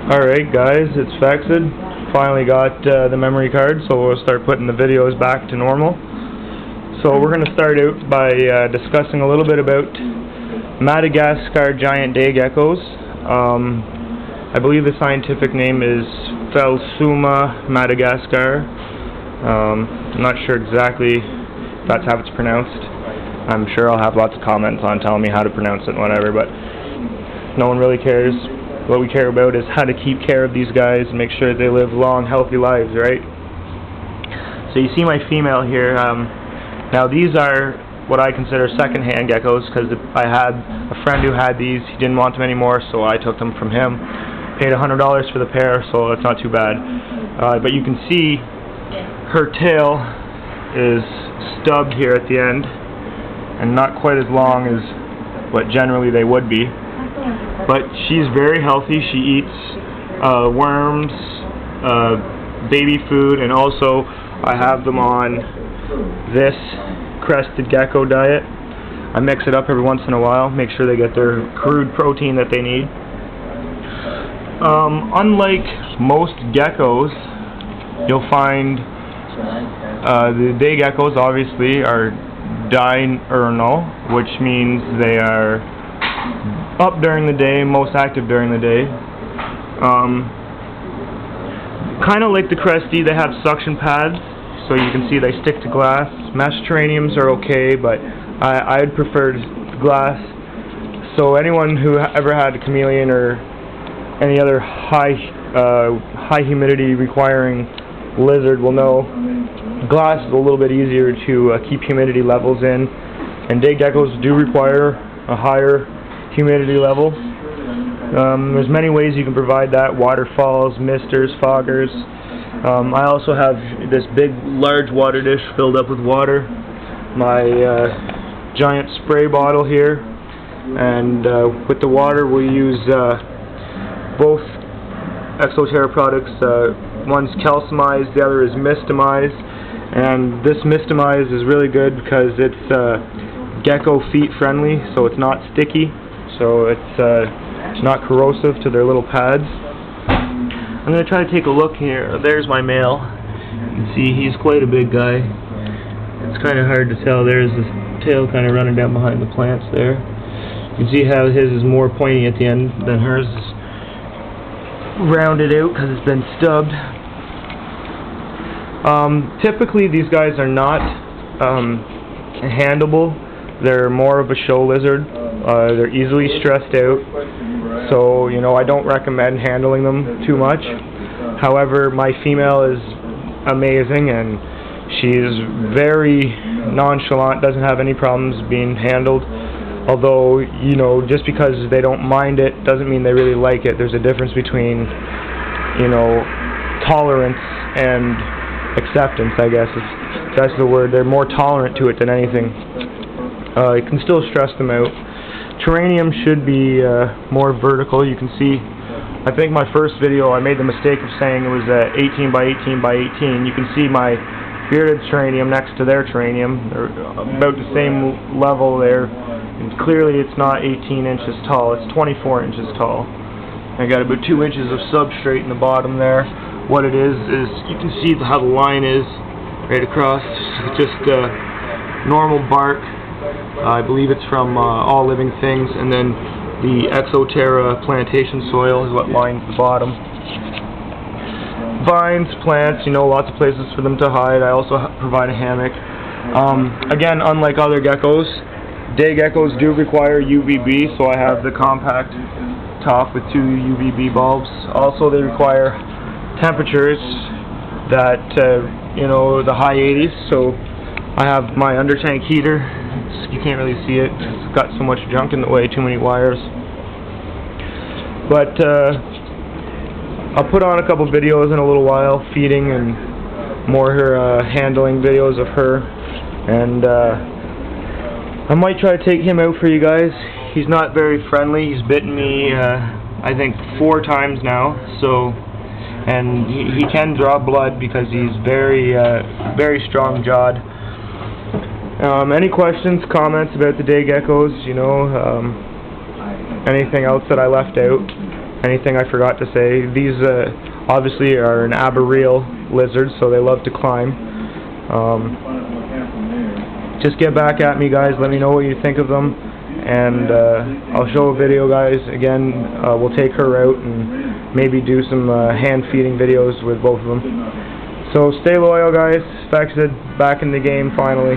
Alright guys, it's Phexid. Finally got the memory card, so we'll start putting the videos back to normal. So we're going to start out by discussing a little bit about Madagascar giant day geckos. I believe the scientific name is Phelsuma madagascar. I'm not sure exactly if that's how it's pronounced. I'm sure I'll have lots of comments on telling me how to pronounce it and whatever, but no one really cares. What we care about is how to keep care of these guys and make sure they live long, healthy lives, right? So you see my female here. Now these are what I consider second-hand geckos, because I had a friend who had these. He didn't want them anymore, so I took them from him. Paid $100 for the pair, so it's not too bad. But you can see her tail is stubbed here at the end, and not quite as long as what generally they would be. But she's very healthy. She eats worms, baby food, and also I have them on this crested gecko diet. I mix it up every once in a while, make sure they get their crude protein that they need. Unlike most geckos, you'll find the day geckos obviously are diurnal, which means they are up during the day, most active during the day. Kind of like the cresty, they have suction pads, so you can see they stick to glass. Mesh terrariums are okay, but I'd prefer glass. So anyone who ever had a chameleon or any other high humidity requiring lizard will know glass is a little bit easier to keep humidity levels in, and day geckos do require a higher humidity level. There's many ways you can provide that: waterfalls, misters, foggers. I also have this big large water dish filled up with water, my giant spray bottle here, and with the water we use both Enclosure products. One's calcimized, the other is mistamized, and this mistamized is really good because it's gecko feet friendly, so it's not sticky, so it's not corrosive to their little pads. I'm going to try to take a look here. There's my male. You can see he's quite a big guy. It's kind of hard to tell. There's his tail kind of running down behind the plants there. You can see how his is more pointy at the end than hers is rounded out because it's been stubbed. Typically these guys are not handleable. They're more of a show lizard. They're easily stressed out, so I don't recommend handling them too much. However, my female is amazing, and she's very nonchalant, doesn't have any problems being handled. Although, just because they don't mind it doesn't mean they really like it. There's a difference between, tolerance and acceptance, I guess. That's the word. They're more tolerant to it than anything. It can still stress them out. Terrarium should be more vertical. You can see, I think my first video I made the mistake of saying it was 18 by 18 by 18. You can see my bearded terrarium next to their terrarium. They're about the same level there. And clearly it's not 18 inches tall, it's 24 inches tall. I got about 2 inches of substrate in the bottom there. What it is you can see how the line is right across, just normal bark. I believe it's from All Living Things, and then the Exoterra plantation soil is what lines the bottom. Vines, plants, lots of places for them to hide. I also provide a hammock. Again, unlike other geckos, day geckos do require UVB, so I have the compact top with 2 UVB bulbs. Also, they require temperatures that, the high 80s, so I have my under tank heater. You can't really see it, it's got so much junk in the way, too many wires. But I'll put on a couple videos in a little while, feeding and more handling videos of her, and I might try to take him out for you guys. He's not very friendly. He's bitten me I think 4 times now, so, and he can draw blood because he's very strong jawed. Any questions, comments about the day geckos, anything else that I left out? anything I forgot to say. These obviously are an arboreal lizard, so they love to climb. Just get back at me, guys. Let me know what you think of them, and I'll show a video, guys. Again, we'll take her out and maybe do some hand feeding videos with both of them. So stay loyal, guys. Phexid back in the game finally.